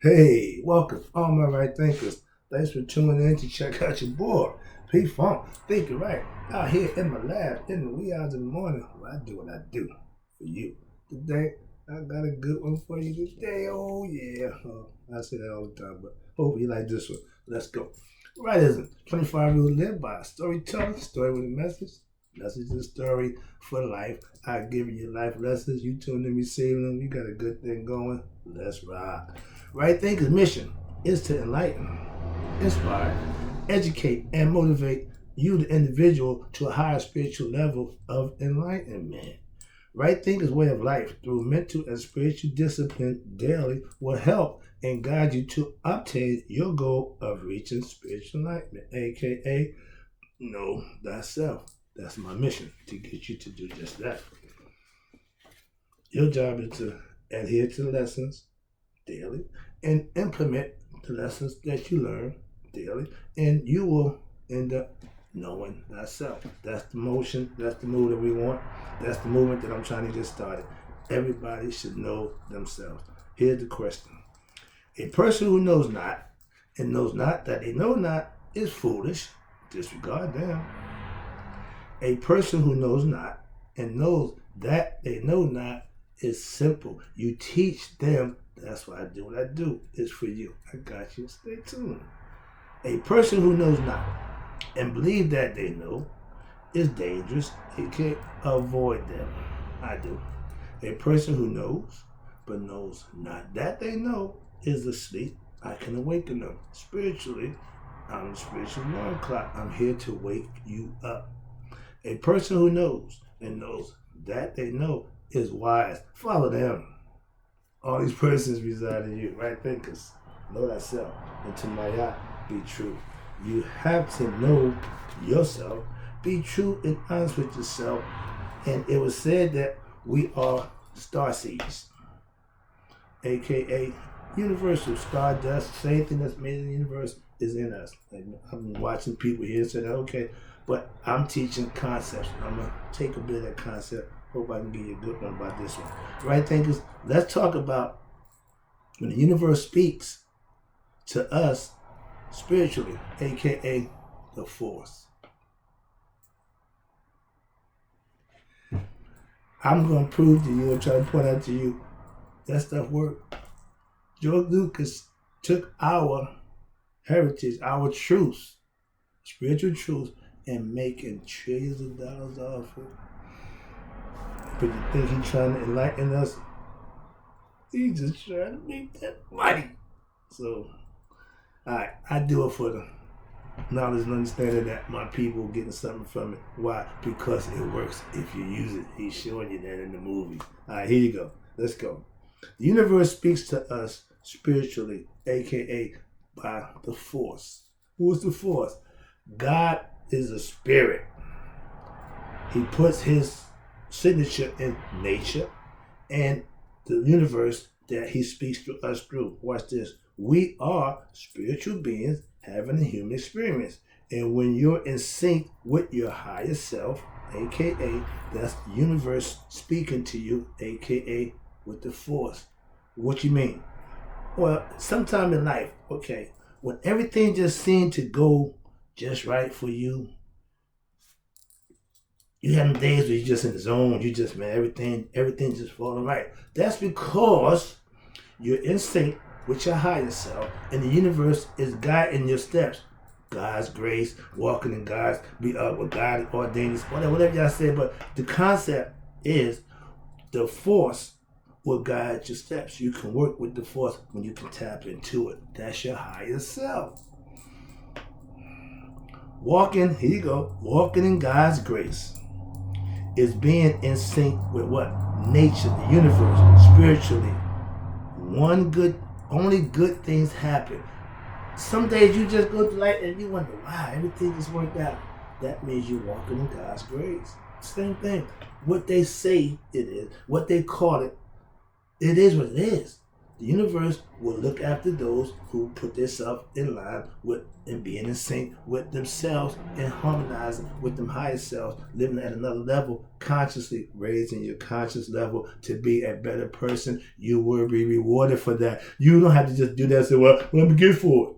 Hey, welcome, all my right thinkers. Thanks for tuning in to check out your boy, P Funk. Thinking right out here in my lab in the wee hours of the morning. Where I do what I do for you. Today, I got a good one for you today. Oh yeah, I say that all the time, but hope you like this one. Let's go. Right, isn't 25 rules live by storytelling, story with a message. Message is story for life. I give you life lessons. You tune in, receiving them. You got a good thing going. Let's ride. Right Thinker's mission is to enlighten, inspire, educate, and motivate you, the individual, to a higher spiritual level of enlightenment. Right Thinker's way of life through mental and spiritual discipline daily will help and guide you to obtain your goal of reaching spiritual enlightenment, aka know thyself. That's my mission, to get you to do just that. Your job is to adhere to the lessons daily and implement the lessons that you learn daily, and you will end up knowing thyself. That's the motion, that's the move that we want, that's the movement that I'm trying to get started. Everybody should know themselves. Here's the question: a person who knows not and knows not that they know not is foolish. Disregard them. A person who knows not and knows that they know not is simple. You teach them. That's why I do what I do. It's for you. I got you. Stay tuned. A person who knows not and believe that they know is dangerous. It can avoid them. I do. A person who knows but knows not that they know is asleep. I can awaken them. Spiritually, I'm a spiritual alarm clock. I'm here to wake you up. A person who knows and knows that they know is wise. Follow them. All these persons reside in you, right thinkers. Know thyself, and to Maya, be true. You have to know yourself, be true and honest with yourself. And it was said that we are star seeds, aka universal stardust. Same thing that's made in the universe is in us. And I've been watching people here say that, okay, but I'm teaching concepts. I'm gonna take a bit of that concept. Hope I can give you a good one about this one. Right thinkers, let's talk about when the universe speaks to us spiritually, aka the force. I'm gonna prove to you and try to point out to you that stuff worked. George Lucas took our heritage, our truths, spiritual truths, and making trillions of dollars off it. But you think he's trying to enlighten us? He's just trying to make that money. So, alright, I do it for the knowledge and understanding that my people are getting something from it. Why? Because it works if you use it. He's showing you that in the movie. Alright, here you go. Let's go. The universe speaks to us spiritually, aka by the force. Who's the force? God is a spirit. He puts his signature in nature and the universe that he speaks to us through. Watch this. We are spiritual beings having a human experience. And when you're in sync with your higher self, aka that's the universe speaking to you, aka with the force. What you mean? Well, sometime in life, okay, when everything just seemed to go just right for you, you have days where you're just in the zone, you just, man, everything just falling right. That's because you're in sync with your higher self, and the universe is guiding your steps. God's grace, walking in God's, what God ordains, whatever y'all say, but the concept is the force will guide your steps. You can work with the force when you can tap into it. That's your higher self. Walking, here you go, walking in God's grace is being in sync with what? Nature, the universe, spiritually. Only good things happen. Some days you just go through life and you wonder, wow, everything just worked out. That means you're walking in God's grace. Same thing. What they say it is, what they call it, it is what it is. The universe will look after those who put themselves in line with and being in sync with themselves and harmonizing with them higher selves, living at another level, consciously raising your conscious level to be a better person. You will be rewarded for that. You don't have to just do that and say, well, let me get for it.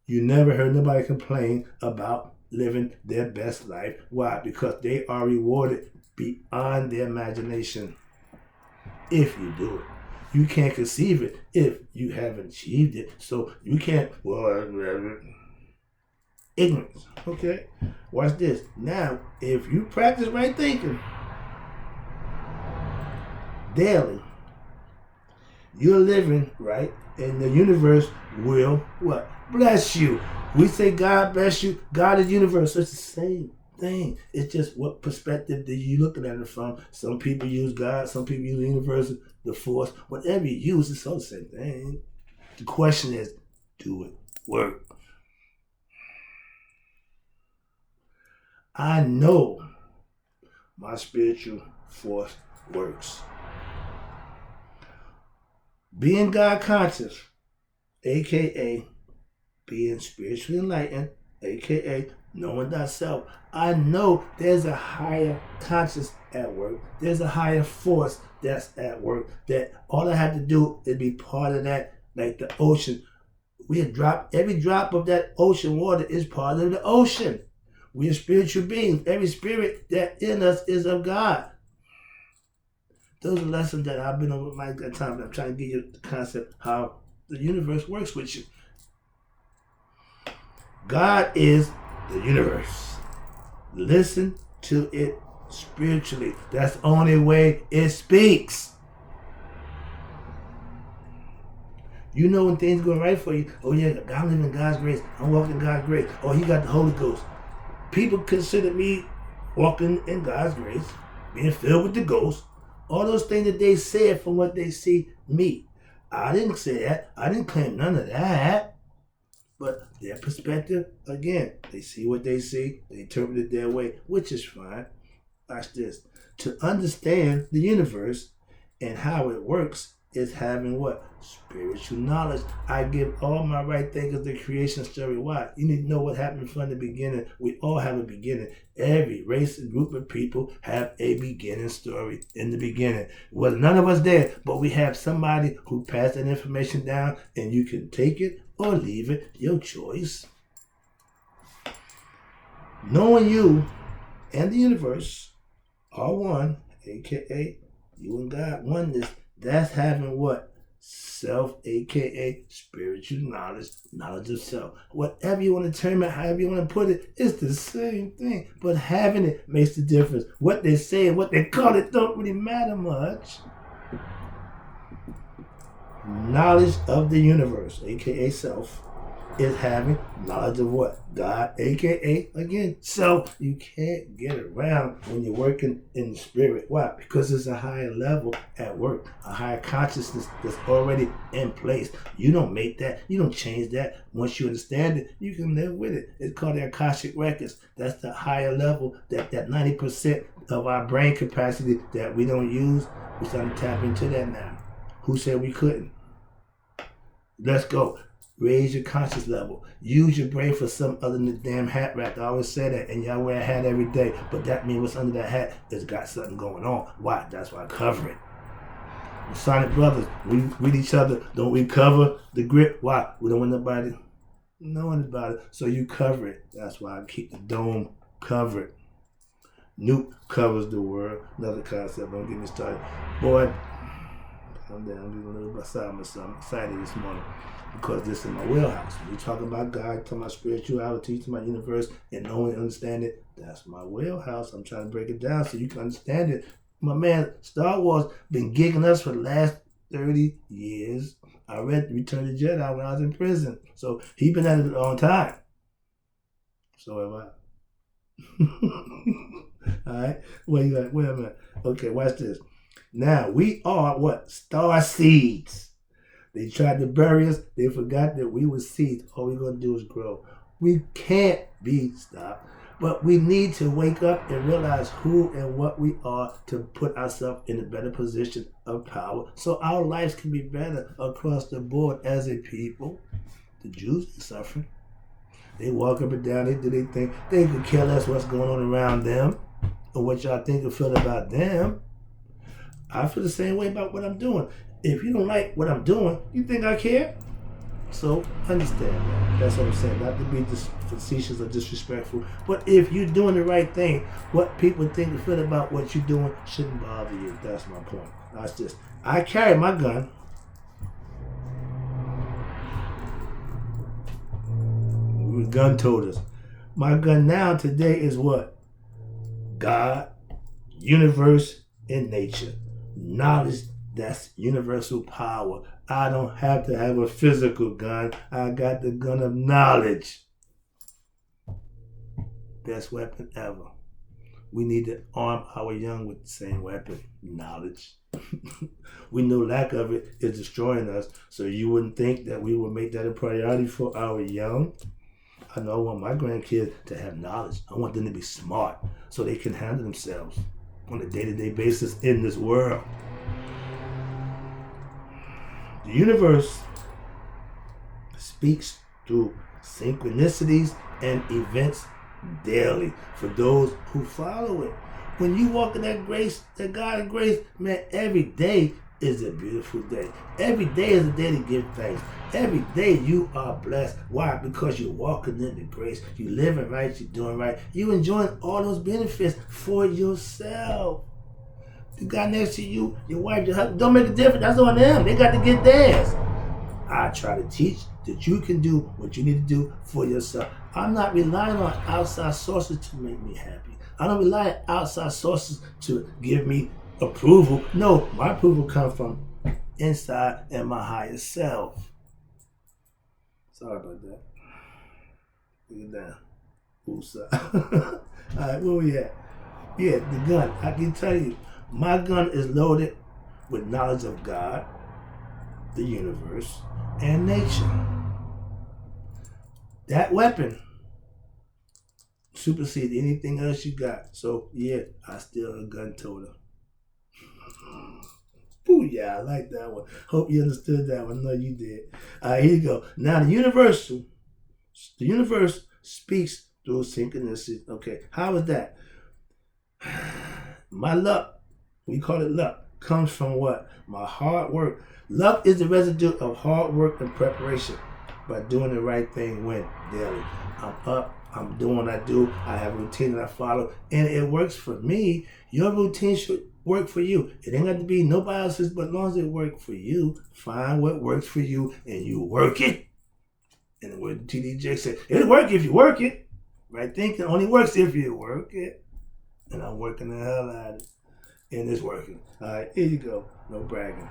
You never heard nobody complain about living their best life. Why? Because they are rewarded beyond their imagination if you do it. You can't conceive it if you haven't achieved it. So you can't, ignorance. Okay? Watch this. Now, if you practice right thinking daily, you're living right, and the universe will what? Bless you. We say God bless you. God is universe. So it's the same thing. It's just what perspective that you looking at it from. Some people use God, some people use the universe, the force. Whatever you use, it's all the same thing. The question is, do it work? I know my spiritual force works. Being God conscious, aka being spiritually enlightened, aka knowing thyself. I know there's a higher conscious at work. There's a higher force that's at work. That all I have to do is be part of that, like the ocean. Every drop of that ocean water is part of the ocean. We are spiritual beings. Every spirit that in us is of God. Those are lessons that I've been over my time. I'm trying to give you the concept how the universe works with you. God is the universe. Listen to it spiritually. That's the only way it speaks. You know when things go right for you. Oh yeah, I'm living in God's grace. I'm walking in God's grace. Oh, he got the Holy Ghost. People consider me walking in God's grace, being filled with the Ghost. All those things that they said from what they see me. I didn't say that. I didn't claim none of that. But their perspective, again, they see what they see, they interpret it their way, which is fine. Watch this. To understand the universe and how it works is having what? Spiritual knowledge. I give all my right thinkers the creation story. Why? You need to know what happened from the beginning. We all have a beginning. Every race and group of people have a beginning story in the beginning. Well, none of us there, but we have somebody who passed that information down, and you can take it or leave it, your choice. Knowing you and the universe are one, aka you and God, oneness, that's having what? Self, aka spiritual knowledge, knowledge of self. Whatever you want to term it, however you want to put it, it's the same thing. But having it makes the difference. What they say and what they call it don't really matter much. Knowledge of the universe, aka self, is having knowledge of what? God, aka, again, self. You can't get around when you're working in the spirit. Why? Because it's a higher level at work, a higher consciousness that's already in place. You don't make that, you don't change that. Once you understand it, you can live with it. It's called the Akashic Records. That's the higher level, that 90% of our brain capacity that we don't use. We're starting to tap into that now. Who said we couldn't? Let's go. Raise your conscious level. Use your brain for some other than the damn hat rack. I always say that, and y'all wear a hat every day, but that means what's under that hat has got something going on. Why? That's why I cover it. We're Sonic Brothers, we read each other. Don't we cover the grip? Why? We don't want nobody knowing about it, so you cover it. That's why I keep the dome covered. Nuke covers the world. Another concept. Don't get me started. Boy, I'm down. I'm getting a little beside myself. I'm excited this morning because this is my wheelhouse. When you talk about God, talking about spirituality, talking about universe, and knowing and understanding, that's my wheelhouse. I'm trying to break it down so you can understand it. My man, Star Wars been gigging us for the last 30 years. I read Return of the Jedi when I was in prison. So he been at it a long time. So have I. All right? Wait a minute. Okay, watch this. Now, we are what? Star seeds. They tried to bury us. They forgot that we were seeds. All we're going to do is grow. We can't be stopped. But we need to wake up and realize who and what we are to put ourselves in a better position of power so our lives can be better across the board as a people. The Jews are suffering. They walk up and down, they do their thing. They could care less what's going on around them or what y'all think or feel about them. I feel the same way about what I'm doing. If you don't like what I'm doing, you think I care? So understand that. That's what I'm saying. Not to be facetious or disrespectful, but if you're doing the right thing, what people think and feel about what you're doing shouldn't bother you. That's my point. That's just, I carry my gun. Gun told us. My gun now today is what? God, universe, and nature. Knowledge, that's universal power. I don't have to have a physical gun. I got the gun of knowledge. Best weapon ever. We need to arm our young with the same weapon, knowledge. We know lack of it is destroying us, so you wouldn't think that we would make that a priority for our young. I know I want my grandkids to have knowledge. I want them to be smart so they can handle themselves on a day-to-day basis in this world. The universe speaks through synchronicities and events daily for those who follow it. When you walk in that grace, that God of grace, man, every day is a beautiful day. Every day is a day to give thanks. Every day you are blessed. Why? Because you're walking in the grace. You're living right. You're doing right. You're enjoying all those benefits for yourself. The guy next to you, your wife, your husband, don't make a difference. That's on them. They got to get theirs. I try to teach that you can do what you need to do for yourself. I'm not relying on outside sources to make me happy. I don't rely on outside sources to give me approval. No, my approval comes from inside and my higher self. Sorry about that. Look it down. All right, where we at? Yeah, the gun. I can tell you, my gun is loaded with knowledge of God, the universe, and nature. That weapon supersedes anything else you got. So yeah, I still a gun toter. Ooh, yeah, I like that one. Hope you understood that one. No, you did. All right, here you go. Now the universe speaks through synchronicity. Okay, how is that? My luck, we call it luck, comes from what? My hard work. Luck is the residue of hard work and preparation by doing the right thing when daily. I'm up, I'm doing what I do, I have a routine that I follow, and it works for me. Your routine should work for you. It ain't got to be nobody else's, but as long as it works for you, find what works for you and you work it. And what TDJ said, it'll work if you work it. Right thinking only works if you work it. And I'm working the hell out of it. And it's working. All right, here you go. No bragging.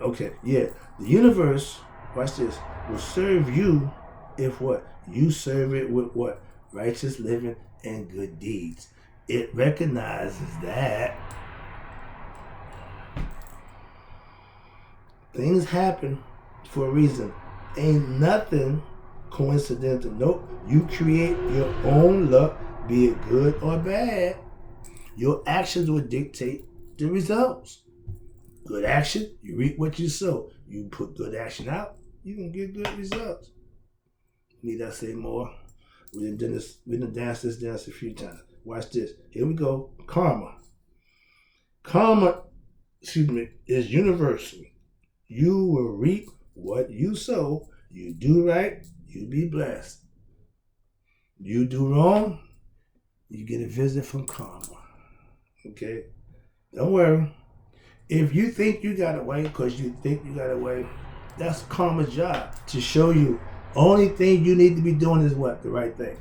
Okay, yeah. The universe, watch this, will serve you if what? You serve it with what? Righteous living and good deeds. It recognizes that things happen for a reason. Ain't nothing coincidental. Nope. You create your own luck, be it good or bad. Your actions will dictate the results. Good action, you reap what you sow. You put good action out, you can get good results. Need I say more? We done danced this dance a few times. Watch this. Here we go. Karma. Karma, is universal. You will reap what you sow. You do right, you be blessed. You do wrong, you get a visit from karma. Okay? Don't worry. If you think you got away because you think you got away, that's karma's job to show you only thing you need to be doing is what? The right thing.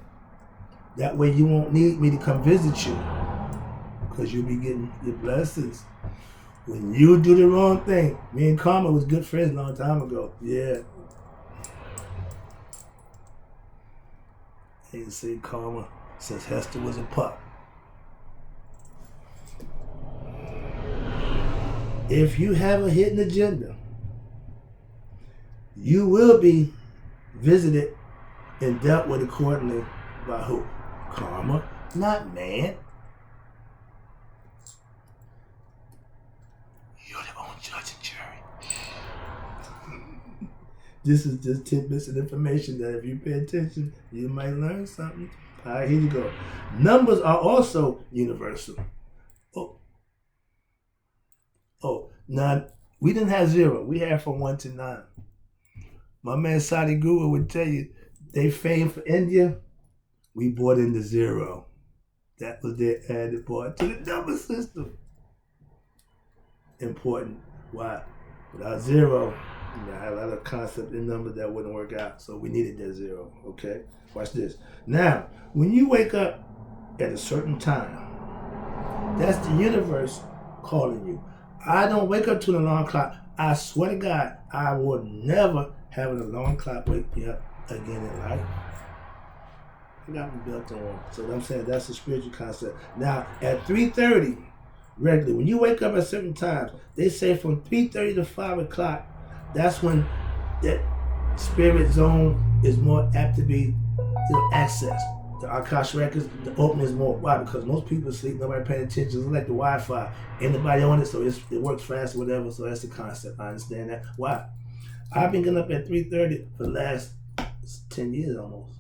That way you won't need me to come visit you because you'll be getting your blessings. When you do the wrong thing, me and karma was good friends a long time ago. Yeah. I ain't seen karma since Hester was a pup. If you have a hidden agenda, you will be visited and dealt with accordingly by who? Karma, not man. You're the own judge and jury. This is just tidbits of information that if you pay attention, you might learn something. All right, here you go. Numbers are also universal. Now, we didn't have 0. We had from 1 to 9. My man Sadi Guru would tell you, they famed for India. We brought in the 0. That was their added part to the number system. Important. Why? Without 0, I had a lot of concept in numbers that wouldn't work out. So we needed that 0. Okay? Watch this. Now, when you wake up at a certain time, that's the universe calling you. I don't wake up to an alarm clock. I swear to God, I will never have an alarm clock wake me up again in life. I got me built on one. So what I'm saying, that's a spiritual concept. Now, at 3:30, regularly, when you wake up at certain times, they say from 3:30 to 5 o'clock, that's when that spirit zone is more apt to be accessed. The Akash records, the opening is more. Why? Because most people sleep, nobody paying attention. It's like the Wi-Fi. Anybody on it, so it works fast, whatever. So that's the concept. I understand that. Why? I've been getting up at 3:30 for the last 10 years almost.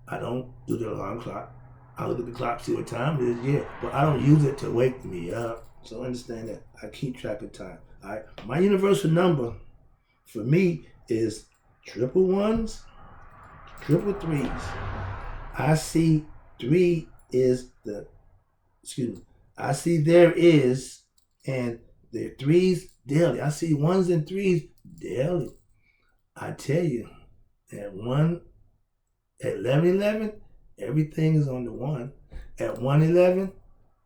I don't do the alarm clock. I look at the clock, see what time it is, but I don't use it to wake me up. So understand that. I keep track of time. All right. My universal number for me is 111s, 333s. I see 3 is I see there is, and there are 3s daily. I see 1s and 3s daily. I tell you, at 11:11, everything is on the 1. At 1:11,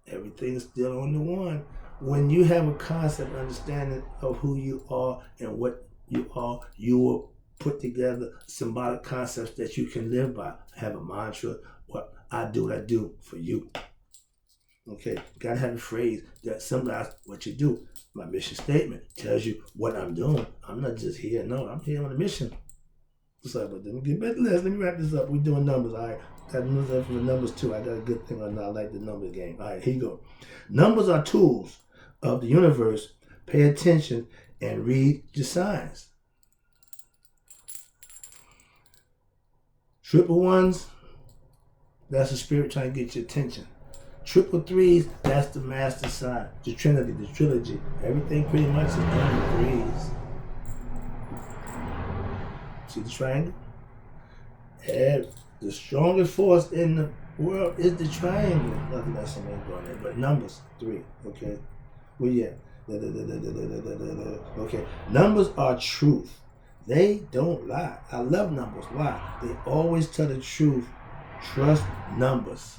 everything is still on the 1. When you have a concept, understanding of who you are and what you are, you will put together symbolic concepts that you can live by. Have a mantra, what I do for you. Okay, gotta have a phrase that symbolizes what you do. My mission statement tells you what I'm doing. I'm not just here, no, I'm here on a mission. Sorry about that. Let me get back to this. Let me wrap this up. We're doing numbers, all right? Got news for the numbers too. I got a good thing on now. I like the numbers game. All right, here you go. Numbers are tools of the universe. Pay attention and read your signs. 111s, that's the spirit trying to get your attention. 333s, that's the master sign. The Trinity, the trilogy. Everything pretty much is done in 3s. See the triangle? And the strongest force in the world is the triangle. Nothing else I'm ain't going there, but numbers 3. Okay, well yeah. Okay, numbers are truth. They don't lie. I love numbers. Why? They always tell the truth. Trust numbers.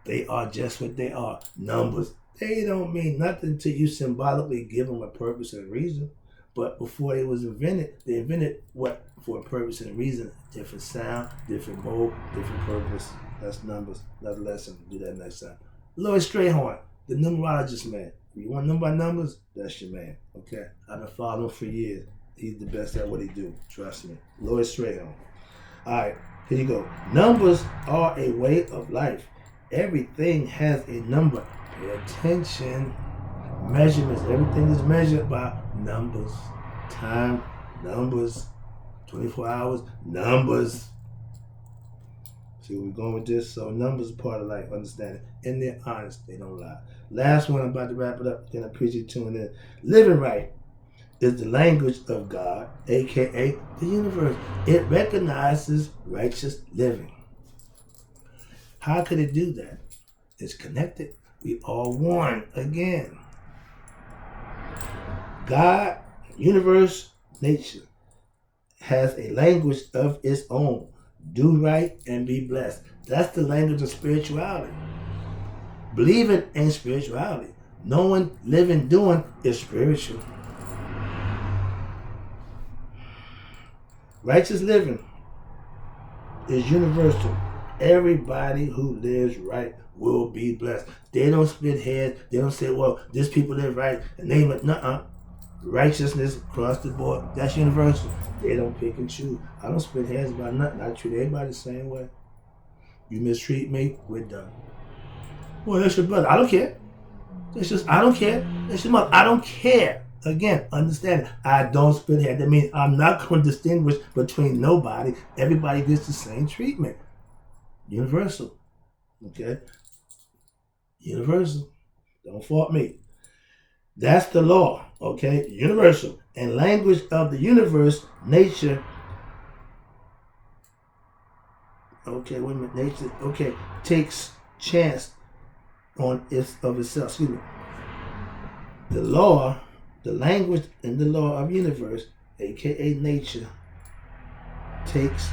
They are just what they are. Numbers. They don't mean nothing to you symbolically give them a purpose and a reason. But before it was invented, they invented what? For a purpose and a reason. Different sound, different mode, different purpose. That's numbers. Another lesson. Do that next time. Lloyd Strayhorn, the numerologist man. If you want to know about numbers, that's your man. Okay? I've been following him for years. He's the best at what he do. Trust me. Lloyd Strayhorn. All right, here you go. Numbers are a way of life. Everything has a number. Pay attention. Measurements. Everything is measured by numbers. Time, numbers. 24 hours, numbers. See where we're going with this? So numbers are part of life, understand it. And they're honest, they don't lie. Last one, I'm about to wrap it up. Then I appreciate you tuning in. Living right is the language of God, aka the universe. It recognizes righteous living. How could it do that? It's connected. We are one again. God, universe, nature has a language of its own. Do right and be blessed. That's the language of spirituality. Believing ain't spirituality. Knowing, living, doing is spiritual. Righteous living is universal. Everybody who lives right will be blessed. They don't split heads. They don't say, well, this people live right and they nuh-uh. righteousness across the board. That's universal. They don't pick and choose. I don't split hairs about nothing. I treat everybody the same way. You mistreat me, we're done. Well, that's your brother. I don't care. It's just, I don't care. It's your mother. I don't care. Again, understand it. I don't split hairs. That means I'm not going to distinguish between nobody. Everybody gets the same treatment. Universal. Okay? Universal. Don't fault me. That's the law. Okay? Universal. And language of the universe, nature. Okay, wait a minute. Nature, okay, takes chance on of itself. Excuse me. The law, the language in the law of universe, aka nature, takes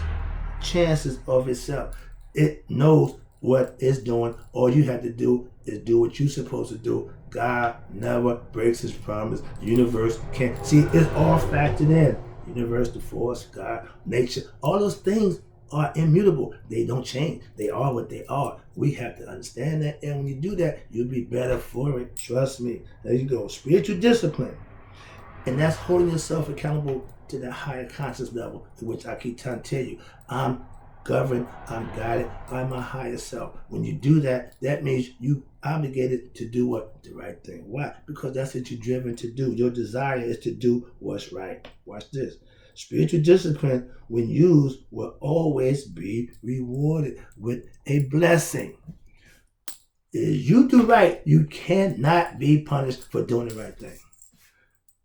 chances of itself. It knows what it's doing. All you have to do is do what you're supposed to do. God never breaks his promise. Universe can't. See, it's all factored in. Universe, the force, God, nature, all those things are immutable. They don't change. They are what they are. We have to understand that. And when you do that, you'll be better for it. Trust me. There you go. Spiritual discipline. And that's holding yourself accountable to that higher conscious level, which I keep trying to tell you. I'm governed, I'm guided by my higher self. When you do that, that means you obligated to do what? The right thing. Why? Because that's what you're driven to do. Your desire is to do what's right. Watch this. Spiritual discipline, when used, will always be rewarded with a blessing. If you do right, you cannot be punished for doing the right thing.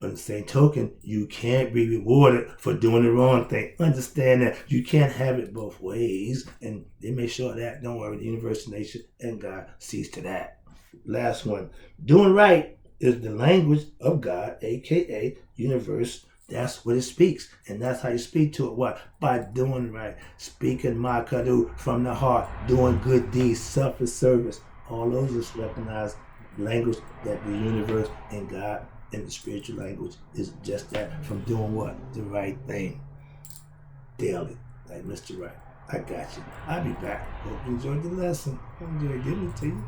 On the same token, you can't be rewarded for doing the wrong thing. Understand that you can't have it both ways, and they make sure that, don't worry, the universe, nature, and God sees to that. Last one. Doing right is the language of God, aka universe. That's what it speaks, and that's how you speak to it. What? By doing right, speaking Makadu from the heart, doing good deeds, selfless service. All those is recognized language that the universe and God in the spiritual language is just that, from doing what? The right thing. Daily. Like Mr. Right. I got you. I'll be back. Hope you enjoyed the lesson. I enjoyed giving it to you.